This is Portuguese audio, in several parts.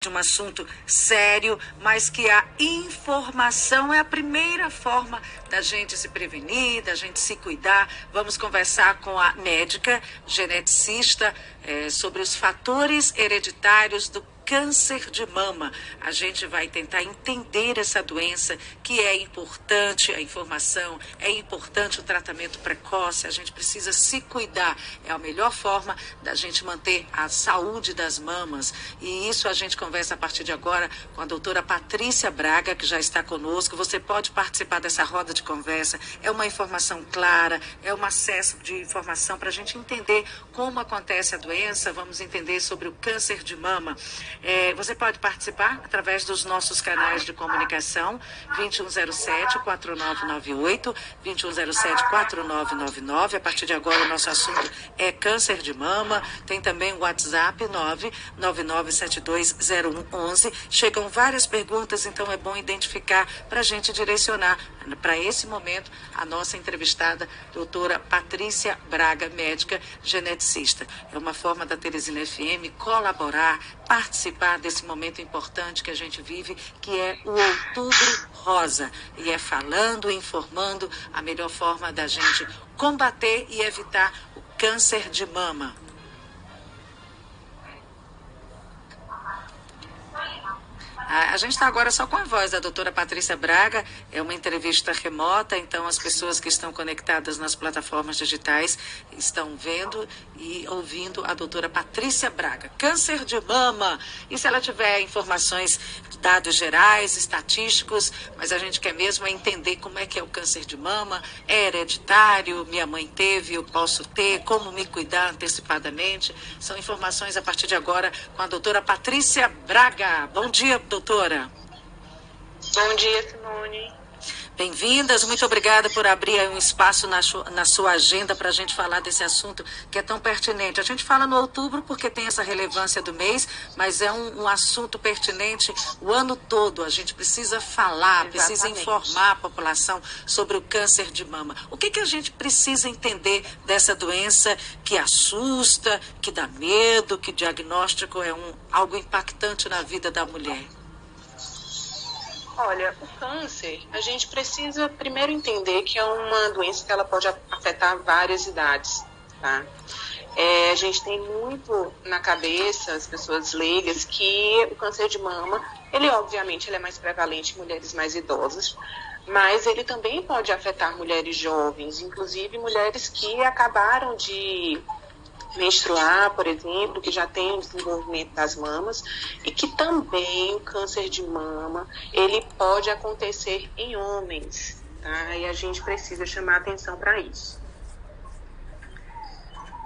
de um assunto sério, mas que a informação é a primeira forma da gente se prevenir, da gente se cuidar. Vamos conversar com a médica geneticista sobre os fatores hereditários do câncer de mama. A gente vai tentar entender essa doença, que é importante a informação, é importante o tratamento precoce, a gente precisa se cuidar. É a melhor forma da gente manter a saúde das mamas. E isso a gente conversa a partir de agora com a doutora Patrícia Braga, que já está conosco. Você pode participar dessa roda de conversa. É uma informação clara, é um acesso de informação para a gente entender como acontece a doença. Vamos entender sobre o câncer de mama. Você pode participar através dos nossos canais de comunicação, 2107-4998, 2107-4999. A partir de agora, o nosso assunto é câncer de mama. Tem também o WhatsApp 999720111. Chegam várias perguntas, então é bom identificar para a gente direcionar para esse momento a nossa entrevistada, doutora Patrícia Braga, médica geneticista. É uma forma da Teresina FM colaborar, participar desse momento importante que a gente vive, que é o Outubro Rosa. E é falando, informando a melhor forma da gente combater e evitar o câncer de mama. A gente está agora só com a voz da doutora Patrícia Braga, é uma entrevista remota, então as pessoas que estão conectadas nas plataformas digitais estão vendo e ouvindo a doutora Patrícia Braga. Câncer de mama, e se ela tiver informações, dados gerais, estatísticos, mas a gente quer mesmo entender como é que é o câncer de mama, é hereditário, minha mãe teve, eu posso ter, como me cuidar antecipadamente. São informações a partir de agora com a doutora Patrícia Braga. Bom dia, doutora. Bom dia, Simone. Bem-vindas, muito obrigada por abrir um espaço na sua agenda para a gente falar desse assunto que é tão pertinente. A gente fala no outubro porque tem essa relevância do mês, mas é um assunto pertinente o ano todo. A gente precisa falar, precisa informar a população sobre o câncer de mama. O que a gente precisa entender dessa doença que assusta, que dá medo, que diagnóstico é algo impactante na vida da mulher? Olha, o câncer, a gente precisa primeiro entender que é uma doença que ela pode afetar várias idades, tá? A gente tem muito na cabeça, as pessoas leigas, que o câncer de mama, ele obviamente é mais prevalente em mulheres mais idosas, mas ele também pode afetar mulheres jovens, inclusive mulheres que acabaram de menstruar, por exemplo, que já tem o desenvolvimento das mamas, e que também o câncer de mama, ele pode acontecer em homens, tá? E a gente precisa chamar atenção para isso.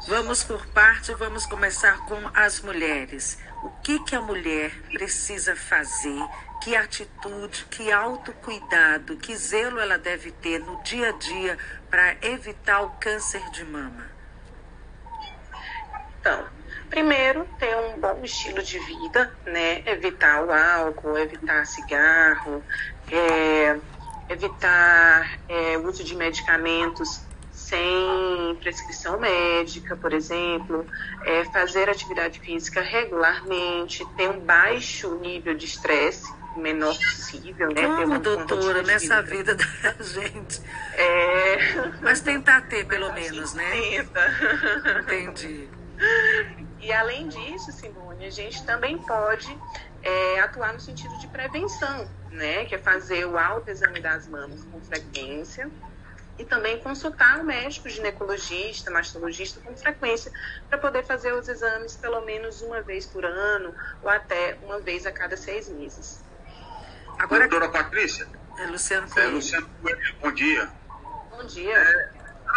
Vamos por parte, vamos começar com as mulheres. O que a mulher precisa fazer? Que atitude, que autocuidado, que zelo ela deve ter no dia a dia para evitar o câncer de mama? Então, primeiro, ter um bom estilo de vida, né? Evitar o álcool, evitar cigarro, evitar o uso de medicamentos sem prescrição médica, por exemplo, fazer atividade física regularmente, ter um baixo nível de estresse, o menor possível, né? Como, doutora, nessa vida da gente? Mas tentar ter, pelo menos, né? Tenta. Entendi. E além disso, Simone, a gente também pode atuar no sentido de prevenção, né? Que é fazer o autoexame das mamas com frequência e também consultar o médico ginecologista, mastologista com frequência para poder fazer os exames pelo menos uma vez por ano ou até uma vez a cada 6 meses. Agora, doutora Patrícia? Luciano Coelho. Luciano Coelho, bom dia. Bom dia.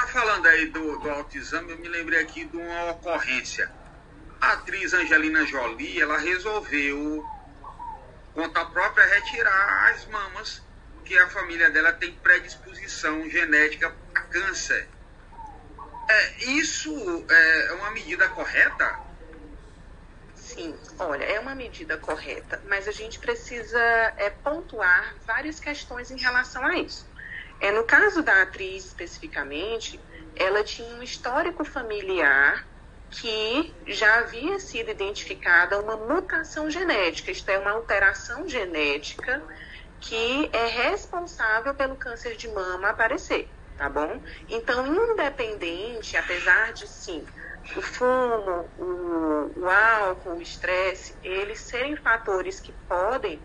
Falando aí do autoexame, eu me lembrei aqui de uma ocorrência. A atriz Angelina Jolie, ela resolveu, conta própria, retirar as mamas, que a família dela tem predisposição genética a câncer. Isso é uma medida correta? Sim, olha, é uma medida correta, mas a gente precisa pontuar várias questões em relação a isso. No caso da atriz especificamente, ela tinha um histórico familiar que já havia sido identificada uma mutação genética, isto é, uma alteração genética que é responsável pelo câncer de mama aparecer, tá bom? Então, independente, apesar de sim, o fumo, o álcool, o estresse, eles serem fatores que podem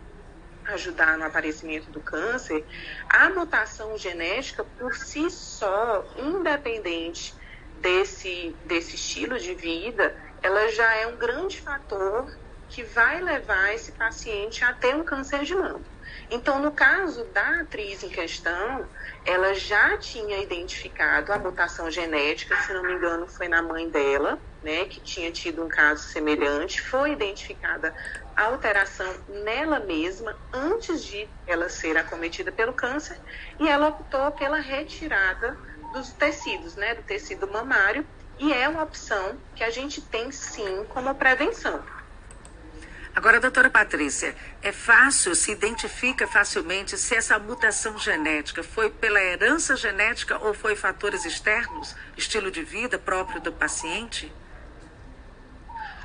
ajudar no aparecimento do câncer, a mutação genética por si só, independente desse estilo de vida, ela já é um grande fator que vai levar esse paciente a ter um câncer de mama. Então, no caso da atriz em questão, ela já tinha identificado a mutação genética, se não me engano, foi na mãe dela, né, que tinha tido um caso semelhante, foi identificada a alteração nela mesma antes de ela ser acometida pelo câncer, e ela optou pela retirada dos tecidos, né, do tecido mamário, e é uma opção que a gente tem sim como prevenção. Agora, doutora Patrícia, é fácil, se identifica facilmente se essa mutação genética foi pela herança genética ou foi fatores externos, estilo de vida próprio do paciente?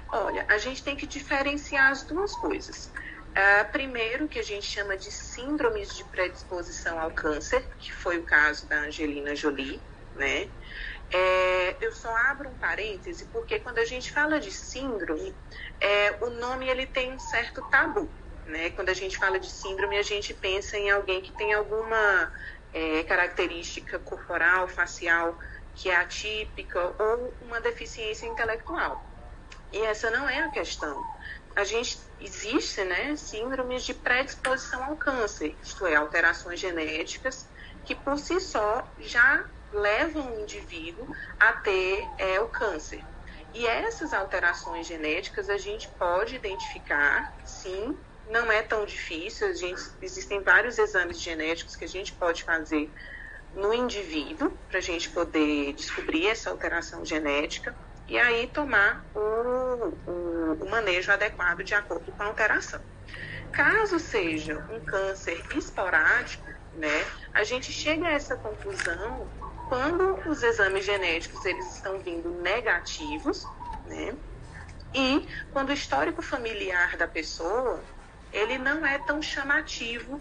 Olha, a gente tem que diferenciar as duas coisas. Primeiro, que a gente chama de síndromes de predisposição ao câncer, que foi o caso da Angelina Jolie, né? Eu só abro um parêntese, porque quando a gente fala de síndrome, o nome ele tem um certo tabu, né? Quando a gente fala de síndrome, a gente pensa em alguém que tem alguma característica corporal, facial, que é atípica, ou uma deficiência intelectual. E essa não é a questão. Existe, né, síndromes de predisposição ao câncer, isto é, alterações genéticas que por si só já levam o indivíduo a ter o câncer. E essas alterações genéticas a gente pode identificar, sim, não é tão difícil, existem vários exames genéticos que a gente pode fazer no indivíduo para a gente poder descobrir essa alteração genética e aí tomar o manejo adequado de acordo com a alteração. Caso seja um câncer esporádico, né, a gente chega a essa conclusão quando os exames genéticos eles estão vindo negativos, né, e quando o histórico familiar da pessoa ele não é tão chamativo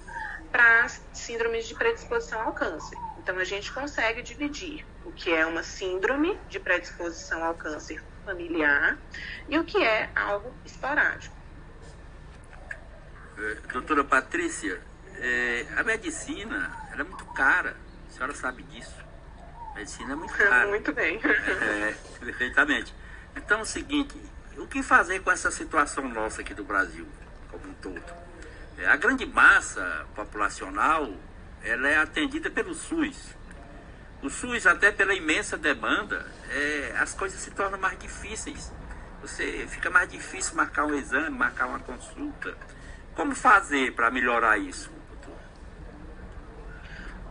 para síndromes de predisposição ao câncer. Então, a gente consegue dividir o que é uma síndrome de predisposição ao câncer familiar e o que é algo esporádico. Doutora Patrícia, a medicina ela é muito cara, a senhora sabe disso. A medicina é muito cara. Muito bem. Perfeitamente. Então é o seguinte, o que fazer com essa situação nossa aqui do Brasil, como um todo? A grande massa populacional ela é atendida pelo SUS. O SUS, até pela imensa demanda, as coisas se tornam mais difíceis. Fica mais difícil marcar um exame, marcar uma consulta. Como fazer para melhorar isso, doutor?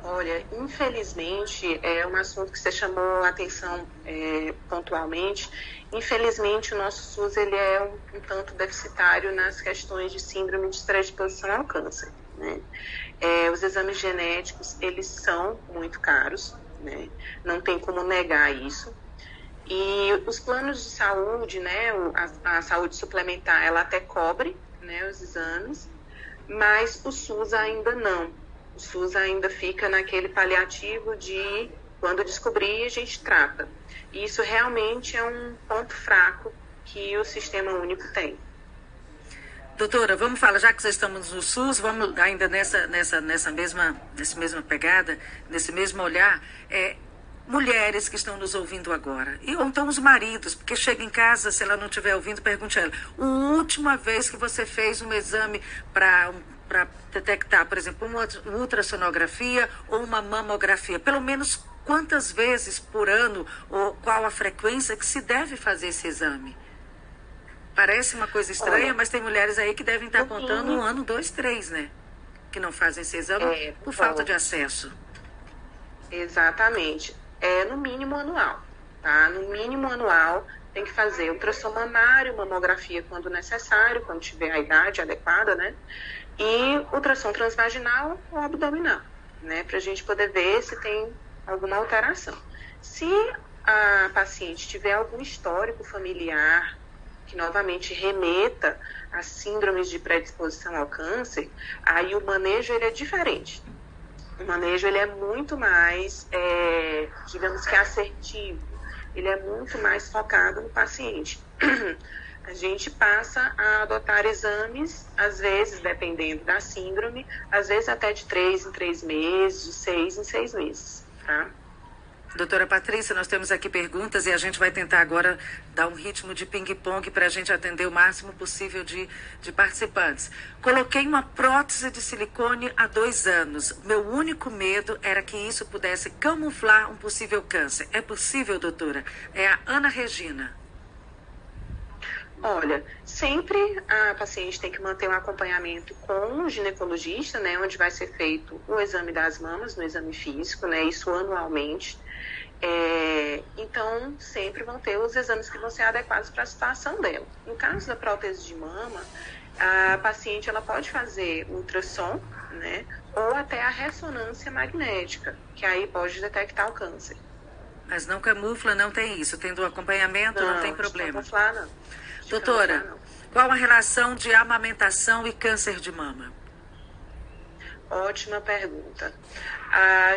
Olha, infelizmente, é um assunto que você chamou a atenção pontualmente. Infelizmente, o nosso SUS ele é um tanto deficitário nas questões de síndrome de predisposição ao câncer, né? Os exames genéticos, eles são muito caros, né? Não tem como negar isso. E os planos de saúde, né, a saúde suplementar, ela até cobre, né, os exames, mas o SUS ainda não. O SUS ainda fica naquele paliativo de quando descobrir a gente trata. E isso realmente é um ponto fraco que o Sistema Único tem. Doutora, vamos falar, já que vocês estamos no SUS, vamos ainda nessa mesma pegada, nesse mesmo olhar, mulheres que estão nos ouvindo agora, ou então os maridos, porque chega em casa, se ela não estiver ouvindo, pergunte a ela, a última vez que você fez um exame para detectar, por exemplo, uma ultrassonografia ou uma mamografia, pelo menos quantas vezes por ano, ou qual a frequência que se deve fazer esse exame? Parece uma coisa estranha, mas tem mulheres aí que devem estar contando 1 ano, 2, 3, né? Que não fazem esse exame por falta de acesso. Exatamente. No mínimo anual, tá? No mínimo anual tem que fazer ultrassom mamário, mamografia quando necessário, quando tiver a idade adequada, né? E ultrassom transvaginal ou abdominal, né? Pra gente poder ver se tem alguma alteração. Se a paciente tiver algum histórico familiar que novamente remeta a síndromes de predisposição ao câncer, aí o manejo ele é diferente. O manejo ele é muito mais, digamos que assertivo, ele é muito mais focado no paciente. A gente passa a adotar exames, às vezes, dependendo da síndrome, às vezes até de 3 em 3 meses, de 6 em 6 meses, tá? Doutora Patrícia, nós temos aqui perguntas e a gente vai tentar agora dar um ritmo de ping-pong para a gente atender o máximo possível de participantes. Coloquei uma prótese de silicone há 2 anos. Meu único medo era que isso pudesse camuflar um possível câncer. É possível, doutora? É a Ana Regina. Olha, sempre a paciente tem que manter um acompanhamento com o ginecologista, né, onde vai ser feito o exame das mamas, no exame físico, né, isso anualmente. Então, sempre vão ter os exames que vão ser adequados para a situação dela. No caso da prótese de mama, a paciente ela pode fazer ultrassom, né, ou até a ressonância magnética, que aí pode detectar o câncer. Mas não camufla, não tem isso. Tendo um acompanhamento, não tem problema. Não camuflar, não. Doutora, qual a relação de amamentação e câncer de mama? Ótima pergunta.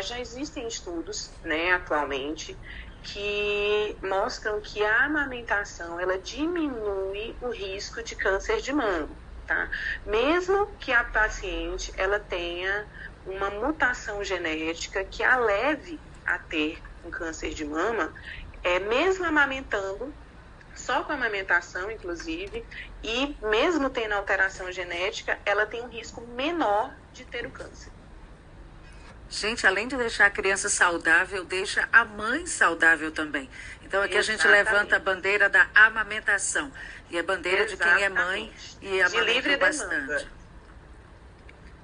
Já existem estudos, né, atualmente, que mostram que a amamentação ela diminui o risco de câncer de mama, tá? Mesmo que a paciente ela tenha uma mutação genética que a leve a ter um câncer de mama, mesmo amamentando, só com a amamentação, inclusive, e mesmo tendo alteração genética, ela tem um risco menor de ter o câncer. Gente, além de deixar a criança saudável, deixa a mãe saudável também. Então aqui Exatamente. A gente levanta a bandeira da amamentação. E a bandeira de quem é mãe e amamenta bastante. Demanda.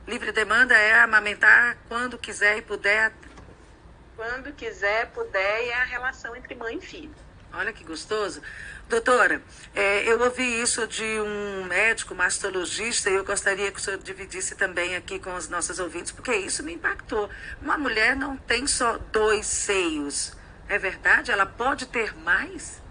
Livre demanda é amamentar quando quiser e puder. Quando quiser, puder, e é a relação entre mãe e filho. Olha que gostoso. Doutora, eu ouvi isso de um médico mastologista e eu gostaria que o senhor dividisse também aqui com os nossos ouvintes, porque isso me impactou. Uma mulher não tem só 2 seios. É verdade? Ela pode ter mais?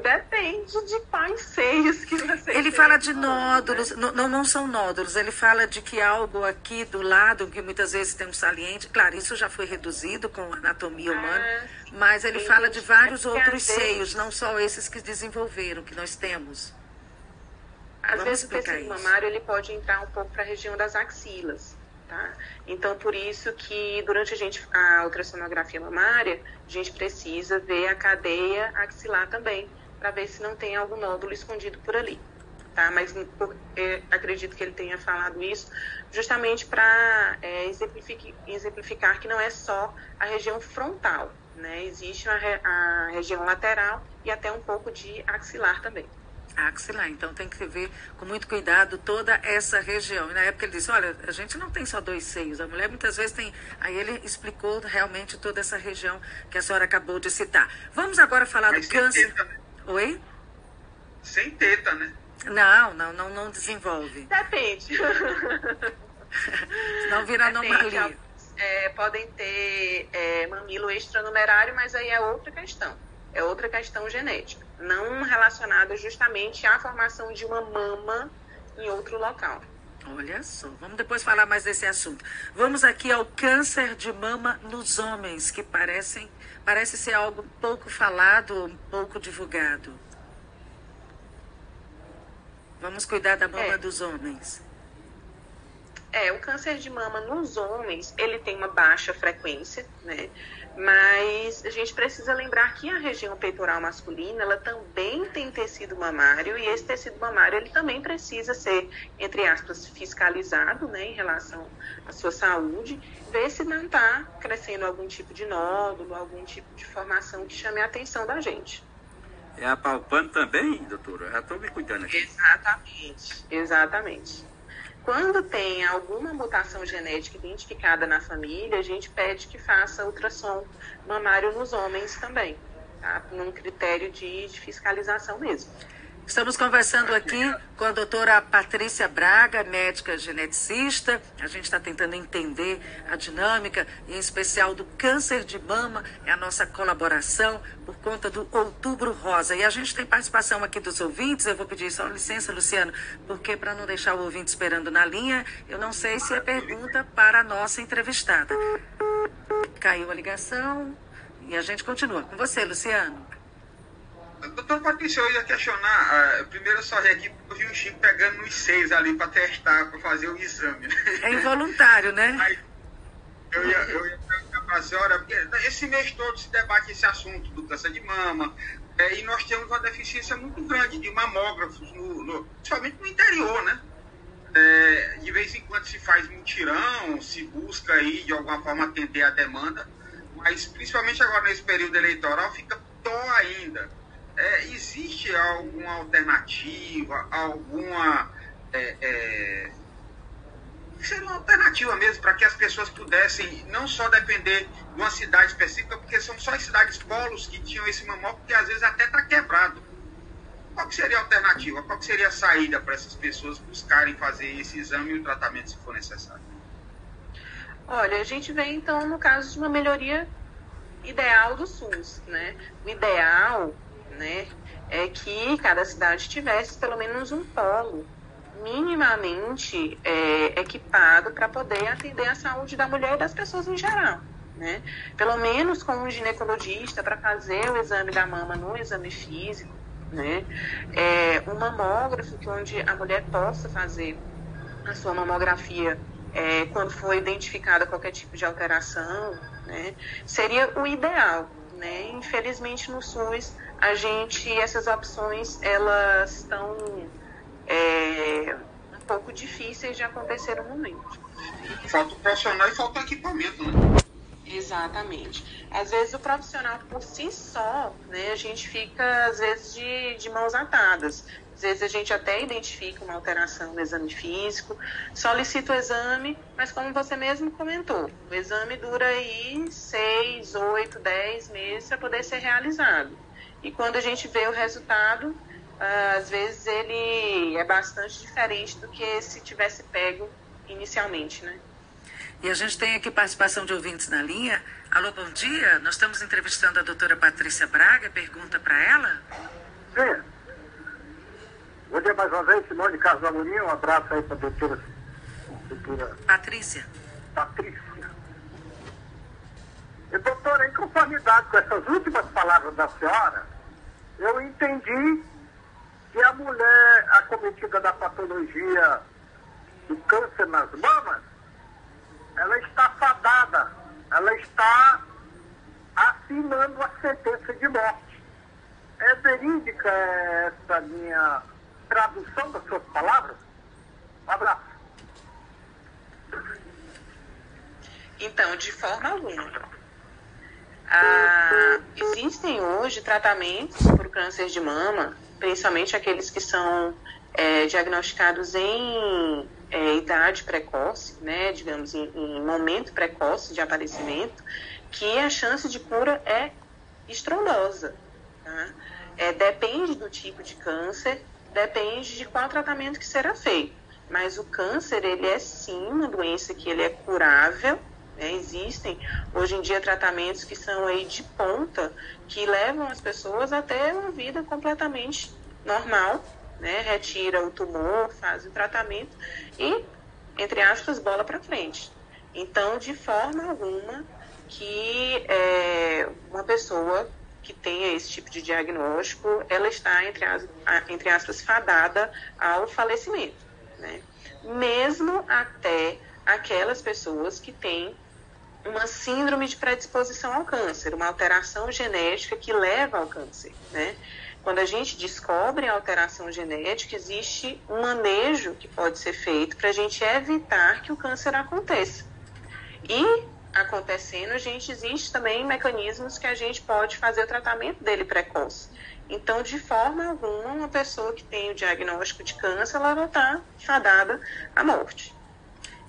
Depende de quais seios que você Ele tem, fala de nódulos, né? Não são nódulos, ele fala de que algo aqui do lado, que muitas vezes tem um saliente, claro, isso já foi reduzido com a anatomia humana, mas ele fala de vários outros seios, não só esses que desenvolveram, que nós temos. Às vezes o tecido mamário ele pode entrar um pouco para a região das axilas. Tá? Então, por isso que durante a ultrassonografia mamária, a gente precisa ver a cadeia axilar também, para ver se não tem algum nódulo escondido por ali. Tá? Mas acredito que ele tenha falado isso justamente para exemplificar que não é só a região frontal, né? Existe a região lateral e até um pouco de axilar também. Axilar, então tem que ver com muito cuidado toda essa região. E na época ele disse, olha, a gente não tem só 2 seios, a mulher muitas vezes tem... Aí ele explicou realmente toda essa região que a senhora acabou de citar. Vamos agora falar do câncer... Teta, né? Oi? Sem teta, né? Não desenvolve. Depende. Não vira anomalia. Podem ter mamilo extranumerário, mas aí é outra questão. É outra questão genética, não relacionada justamente à formação de uma mama em outro local. Olha só, vamos depois falar mais desse assunto. Vamos aqui ao câncer de mama nos homens, que parece ser algo pouco falado, um pouco divulgado. Vamos cuidar da mama dos homens. O câncer de mama nos homens, ele tem uma baixa frequência, né? Mas a gente precisa lembrar que a região peitoral masculina, ela também tem tecido mamário, e esse tecido mamário, ele também precisa ser, entre aspas, fiscalizado, né, em relação à sua saúde, ver se não está crescendo algum tipo de nódulo, algum tipo de formação que chame a atenção da gente. É apalpando também, doutora? Já estou me cuidando aqui. Exatamente. Quando tem alguma mutação genética identificada na família, a gente pede que faça ultrassom mamário nos homens também, tá? Num critério de fiscalização mesmo. Estamos conversando aqui com a doutora Patrícia Braga, médica geneticista. A gente está tentando entender a dinâmica, em especial do câncer de mama. É a nossa colaboração por conta do Outubro Rosa. E a gente tem participação aqui dos ouvintes. Eu vou pedir só licença, Luciano, porque para não deixar o ouvinte esperando na linha, eu não sei se é pergunta para a nossa entrevistada. Caiu a ligação e a gente continua. Com você, Luciano. Doutor Patrícia, eu ia questionar, primeiro eu só vi aqui porque eu vi o Chico pegando nos 6 ali para testar, para fazer o exame. É involuntário, né? Aí, eu ia perguntar para a senhora, porque esse mês todo se debate esse assunto do câncer de mama, e nós temos uma deficiência muito grande de mamógrafos, principalmente no interior, né? De vez em quando se faz mutirão, se busca aí de alguma forma atender a demanda, mas principalmente agora nesse período eleitoral fica pior ainda. Existe alguma alternativa, alguma... seria uma alternativa mesmo para que as pessoas pudessem não só depender de uma cidade específica, porque são só as cidades polos que tinham esse mamógrafo que às vezes até está quebrado. Qual que seria a alternativa? Qual que seria a saída para essas pessoas buscarem fazer esse exame e o tratamento se for necessário? Olha, a gente vê então no caso de uma melhoria ideal do SUS, né? O ideal, né, é que cada cidade tivesse pelo menos um polo minimamente equipado para poder atender a saúde da mulher e das pessoas em geral, né? Pelo menos com um ginecologista para fazer o exame da mama no exame físico, né? Um mamógrafo onde a mulher possa fazer a sua mamografia quando for identificada qualquer tipo de alteração, né? Seria o ideal, né? Infelizmente no SUS essas opções elas estão um pouco difíceis de acontecer no momento. Falta o profissional e falta o equipamento, né? Exatamente. Às vezes o profissional por si só, né, a gente fica às vezes de mãos atadas. Às vezes a gente até identifica uma alteração no exame físico, solicita o exame, mas como você mesmo comentou, o exame dura aí 6, 8, 10 meses para poder ser realizado. E quando a gente vê o resultado, às vezes ele é bastante diferente do que se tivesse pego inicialmente, né? E a gente tem aqui participação de ouvintes na linha. Alô, bom dia. Nós estamos entrevistando a doutora Patrícia Braga. Pergunta para ela? Sim. Bom dia mais uma vez, Simone de Carlos Amorim. Um abraço aí para a doutora Patrícia. E, doutora, em conformidade com essas últimas palavras da senhora, eu entendi que a mulher acometida da patologia do câncer nas mamas, ela está fadada, ela está assinando a sentença de morte. É verídica essa minha tradução das suas palavras? Um abraço. Então, de forma alguma. Existem hoje tratamentos para o câncer de mama, principalmente aqueles que são diagnosticados em idade precoce, né, digamos, em momento precoce de aparecimento, que a chance de cura é estrondosa. Tá? Depende do tipo de câncer, depende de qual tratamento que será feito. Mas o câncer, ele é sim uma doença que ele é curável. Existem hoje em dia tratamentos que são aí de ponta, que levam as pessoas a ter uma vida completamente normal, né? Retira o tumor, faz o tratamento e, entre aspas, bola para frente. Então, de forma alguma que uma pessoa que tenha esse tipo de diagnóstico, ela está, entre aspas, fadada ao falecimento, né? Mesmo até aquelas pessoas que têm uma síndrome de predisposição ao câncer, uma alteração genética que leva ao câncer, né? Quando a gente descobre a alteração genética, existe um manejo que pode ser feito para a gente evitar que o câncer aconteça. E, acontecendo, existe também mecanismos que a gente pode fazer o tratamento dele precoce. Então, de forma alguma, uma pessoa que tem o diagnóstico de câncer, ela vai estar fadada à morte.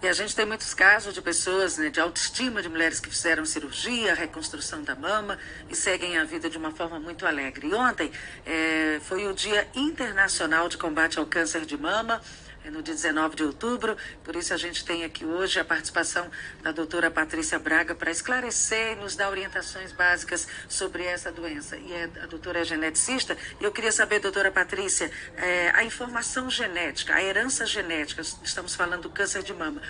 E a gente tem muitos casos de pessoas, né, de autoestima, de mulheres que fizeram cirurgia, reconstrução da mama e seguem a vida de uma forma muito alegre. E ontem foi o Dia Internacional de Combate ao Câncer de Mama, no dia 19 de outubro. Por isso a gente tem aqui hoje a participação da doutora Patrícia Braga para esclarecer e nos dar orientações básicas sobre essa doença. E a doutora é geneticista. E eu queria saber, doutora Patrícia, a informação genética, a herança genética, estamos falando do câncer de mama,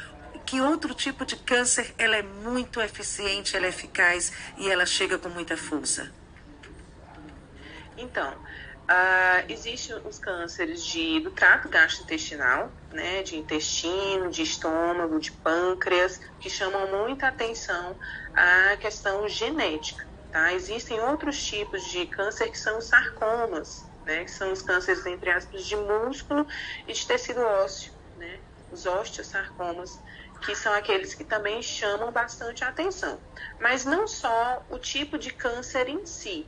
que outro tipo de câncer ela é muito eficiente, ela é eficaz e ela chega com muita força? Então, existem os cânceres do trato gastrointestinal, né, de intestino, de estômago, de pâncreas, que chamam muita atenção à questão genética. Tá? Existem outros tipos de câncer que são os sarcomas, né, que são os cânceres, entre aspas, de músculo e de tecido ósseo, né, os osteosarcomas, que são aqueles que também chamam bastante a atenção. Mas não só o tipo de câncer em si,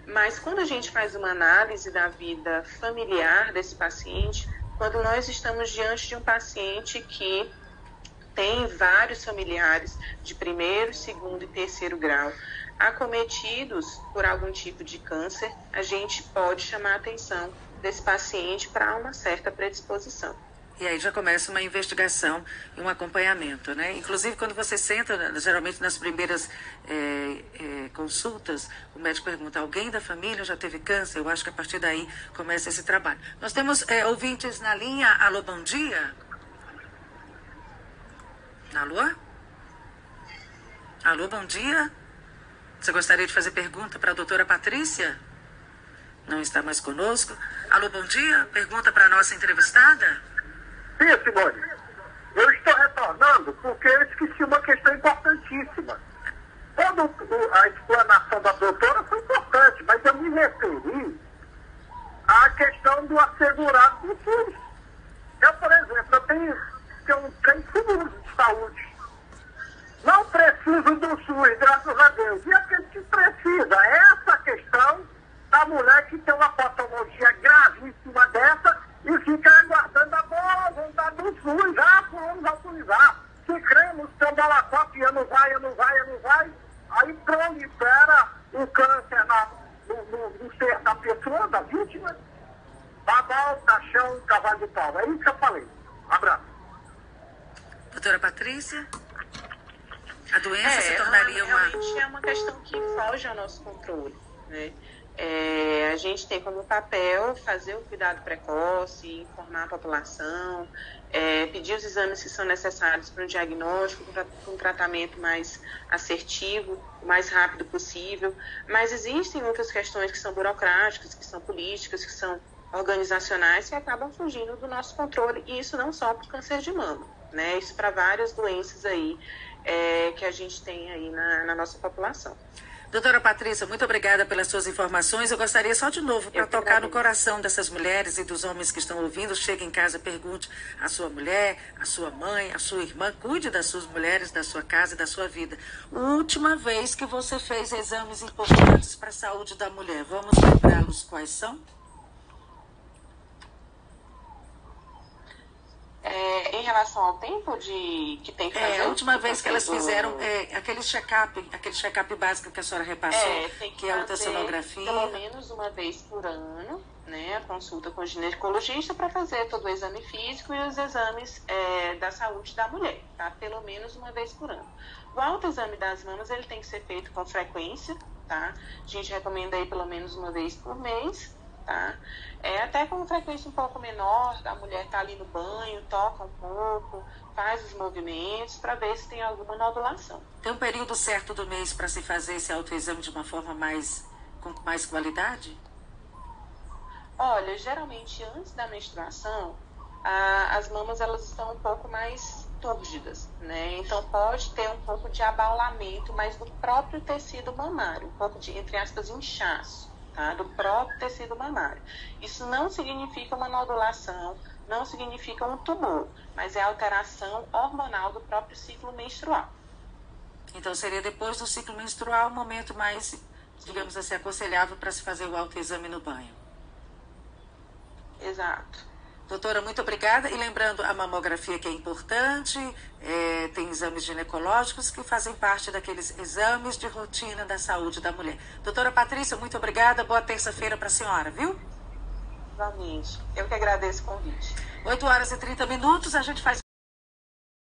mas quando a gente faz uma análise da vida familiar desse paciente, quando nós estamos diante de um paciente que tem vários familiares de primeiro, segundo e terceiro grau acometidos por algum tipo de câncer, a gente pode chamar a atenção desse paciente para uma certa predisposição. E aí já começa uma investigação e um acompanhamento, né? Inclusive, quando você senta, geralmente nas primeiras consultas, o médico pergunta, alguém da família já teve câncer? Eu acho que a partir daí começa esse trabalho. Nós temos ouvintes na linha. Alô, bom dia. Alô? Alô, bom dia. Você gostaria de fazer pergunta para a doutora Patrícia? Não está mais conosco. Alô, bom dia. Pergunta para a nossa entrevistada? Sim, Simone. Eu estou retornando porque eu esqueci uma questão importantíssima. Toda a explanação da doutora foi importante, mas eu me referi à questão do assegurado do SUS. Eu, por exemplo, eu tenho seguro de saúde. Não preciso do SUS, graças a Deus. E aquele que precisa, essa questão da mulher que tem uma patologia gravíssima dessa e fica aguardando a boa vontade do SUS. Vamos autorizar. Se cremos que o Balacop não vai, aí prolifera o câncer no ser da pessoa, da vítima, babau, caixão, cavalo de pau. É isso que eu falei. Abraço. Doutora Patrícia? A doença se tornaria realmente é uma questão que foge ao nosso controle, né? A gente tem como papel fazer o cuidado precoce, informar a população, pedir os exames que são necessários para um diagnóstico, para um tratamento mais assertivo, o mais rápido possível. Mas existem outras questões que são burocráticas, que são políticas, que são organizacionais, que acabam fugindo do nosso controle. E isso não só para o câncer de mama, né? Isso para várias doenças aí que a gente tem aí na nossa população. Doutora Patrícia, muito obrigada pelas suas informações. Eu gostaria só de novo, para tocar no coração dessas mulheres e dos homens que estão ouvindo, chegue em casa, pergunte à sua mulher, à sua mãe, à sua irmã, cuide das suas mulheres, da sua casa e da sua vida. Última vez que você fez exames importantes para a saúde da mulher, vamos lembrá-los quais são? Em relação ao tempo que tem que fazer? A última vez que elas fizeram aquele check-up básico que a senhora repassou, que é a ultrassonografia. Pelo menos uma vez por ano, né, a consulta com o ginecologista para fazer todo o exame físico e os exames da saúde da mulher, tá? Pelo menos uma vez por ano. O autoexame das mamas, ele tem que ser feito com frequência, tá? A gente recomenda aí pelo menos uma vez por mês, tá? Até com frequência um pouco menor, a mulher tá ali no banho, toca um pouco, faz os movimentos para ver se tem alguma nodulação. Tem um período certo do mês para se fazer esse autoexame de uma forma com mais qualidade? Olha, geralmente antes da menstruação, as mamas elas estão um pouco mais túrgidas, né? Então pode ter um pouco de abaulamento, mas do próprio tecido mamário, um pouco de, entre aspas, inchaço. Tá? Do próprio tecido mamário. Isso não significa uma nodulação, não significa um tumor, mas é alteração hormonal do próprio ciclo menstrual. Então seria depois do ciclo menstrual o momento mais, digamos assim, aconselhável para se fazer o autoexame no banho. Exato. Doutora, muito obrigada. E lembrando, a mamografia que é importante, tem exames ginecológicos que fazem parte daqueles exames de rotina da saúde da mulher. Doutora Patrícia, muito obrigada. Boa terça-feira para a senhora, viu? Exatamente. Eu que agradeço o convite. 8h30, a gente faz